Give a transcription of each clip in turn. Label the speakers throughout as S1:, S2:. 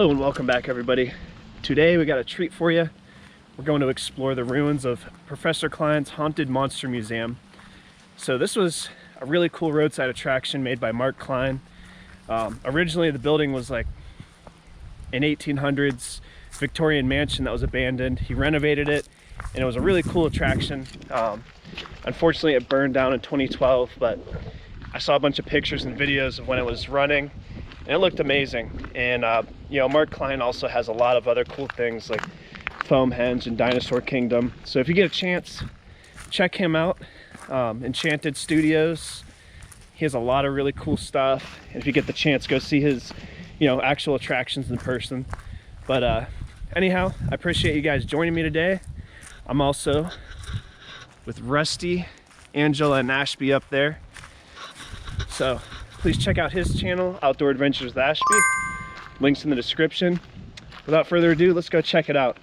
S1: Hello and welcome back, everybody. Today we got a treat for you. We're going to explore the ruins of Professor Cline's Haunted Monster Museum. So this was a really cool roadside attraction made by Mark Cline. Originally the building was like an 1800s Victorian mansion that was abandoned. He renovated it and it was a really cool attraction. Unfortunately it burned down in 2012, but I saw a bunch of pictures and videos of when it was running and it looked amazing. And you know, Mark Cline also has a lot of other cool things like Foamhenge and Dinosaur Kingdom. So if you get a chance, check him out. Enchanted Studios. He has a lot of really cool stuff. And if you get the chance, go see his, you know, actual attractions in person. But anyhow, I appreciate you guys joining me today. I'm also with Rusty, Angela, and Ashby up there. So please check out his channel, Outdoor Adventures with Ashby. Links in the description. Without further ado, let's go check it out.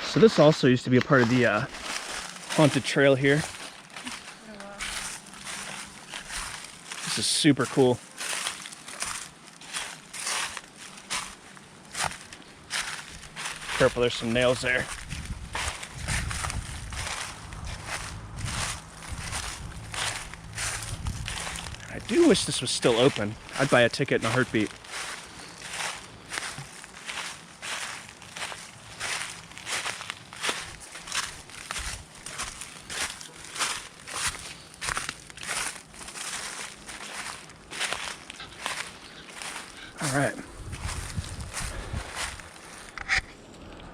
S1: So this also used to be a part of the haunted trail here. This is super cool. Careful, there's some nails there. I do wish this was still open. I'd buy a ticket in a heartbeat. All right.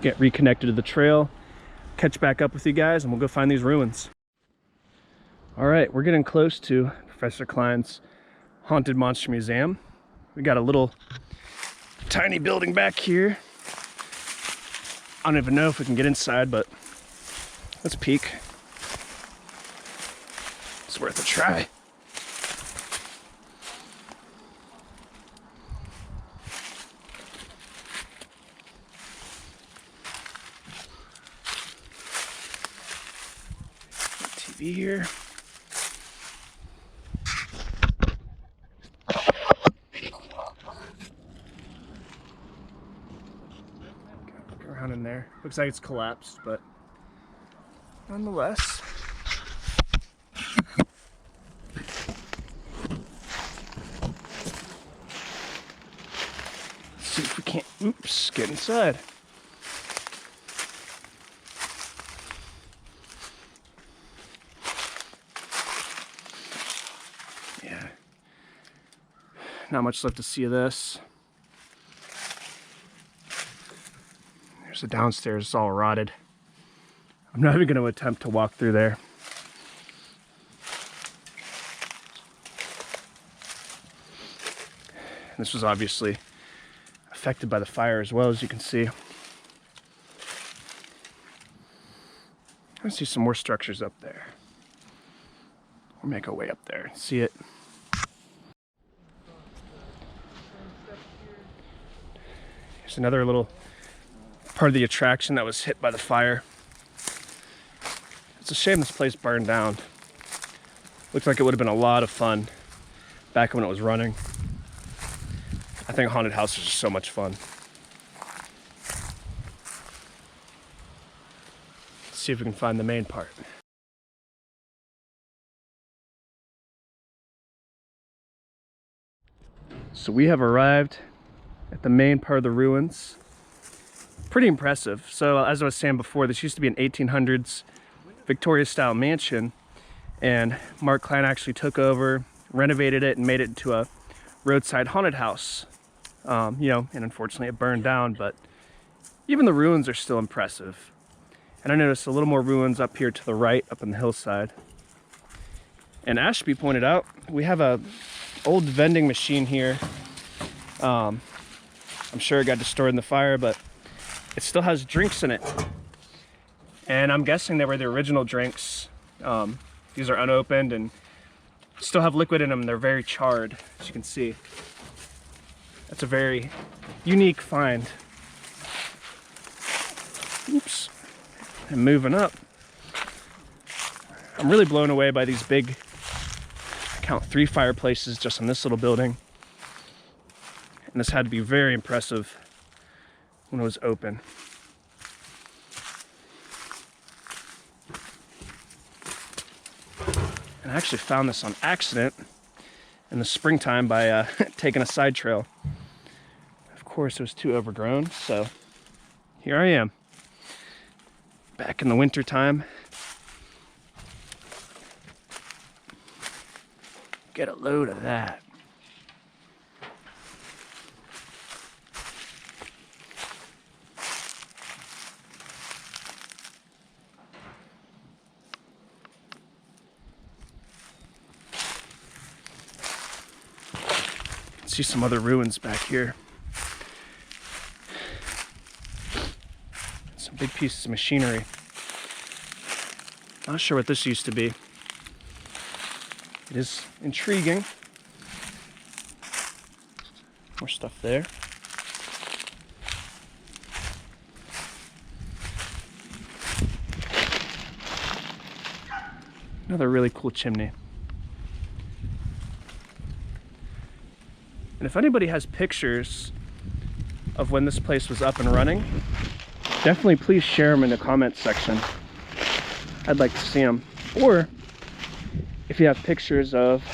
S1: Get reconnected to the trail, catch back up with you guys, and we'll go find these ruins. All right, we're getting close to Professor Cline's Haunted Monster Museum. We got a little tiny building back here. I don't even know if we can get inside, but let's peek. It's worth a try. TV here. Go around in there. Looks like it's collapsed, but nonetheless. Let's see if we can't, oops, get inside. Yeah, not much left to see of this. There's the downstairs, it's all rotted. I'm not even going to attempt to walk through there. This was obviously affected by the fire as well, as you can see. I see some more structures up there. We'll make our way up there and see it. Here's another little part of the attraction that was hit by the fire. It's a shame this place burned down. Looks like it would have been a lot of fun back when it was running. I think haunted houses are so much fun. Let's see if we can find the main part. So we have arrived at the main part of the ruins. Pretty impressive. So as I was saying before, this used to be an 1800s Victorian style mansion, and Mark Cline actually took over, renovated it, and made it into a roadside haunted house. You know, and unfortunately it burned down, but even the ruins are still impressive. And I noticed a little more ruins up here to the right, up on the hillside. And Ashby pointed out, we have a old vending machine here. I'm sure it got destroyed in the fire, but it still has drinks in it. And I'm guessing they were the original drinks. These are unopened and still have liquid in them. They're very charred, as you can see. That's a very unique find. Oops. And moving up. I'm really blown away by these big, I count 3 fireplaces just in this little building. And this had to be very impressive when it was open. And I actually found this on accident in the springtime by taking a side trail. Of course, it was too overgrown, so here I am. Back in the winter time. Get a load of that. See some other ruins back here. Some big pieces of machinery. Not sure what this used to be. It is intriguing. More stuff there. Another really cool chimney. And if anybody has pictures of when this place was up and running, definitely please share them in the comments section. I'd like to see them. Or if you have pictures of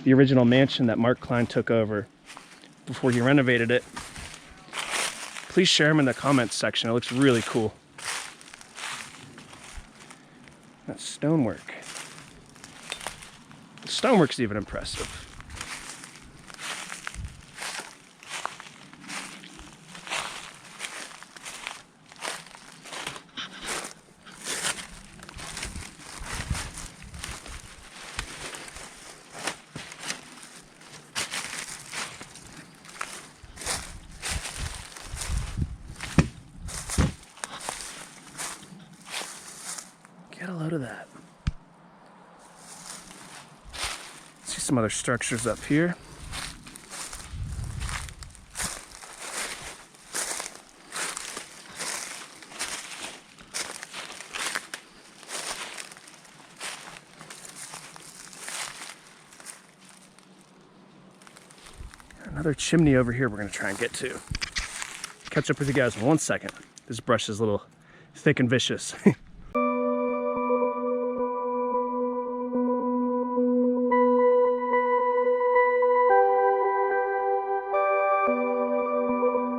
S1: the original mansion that Mark Cline took over before he renovated it, please share them in the comments section. It looks really cool. That's stonework. The stonework's even impressive. Get a load of that. See some other structures up here. Another chimney over here we're going to try and get to. Catch up with you guys in 1 second. This brush is a little thick and vicious.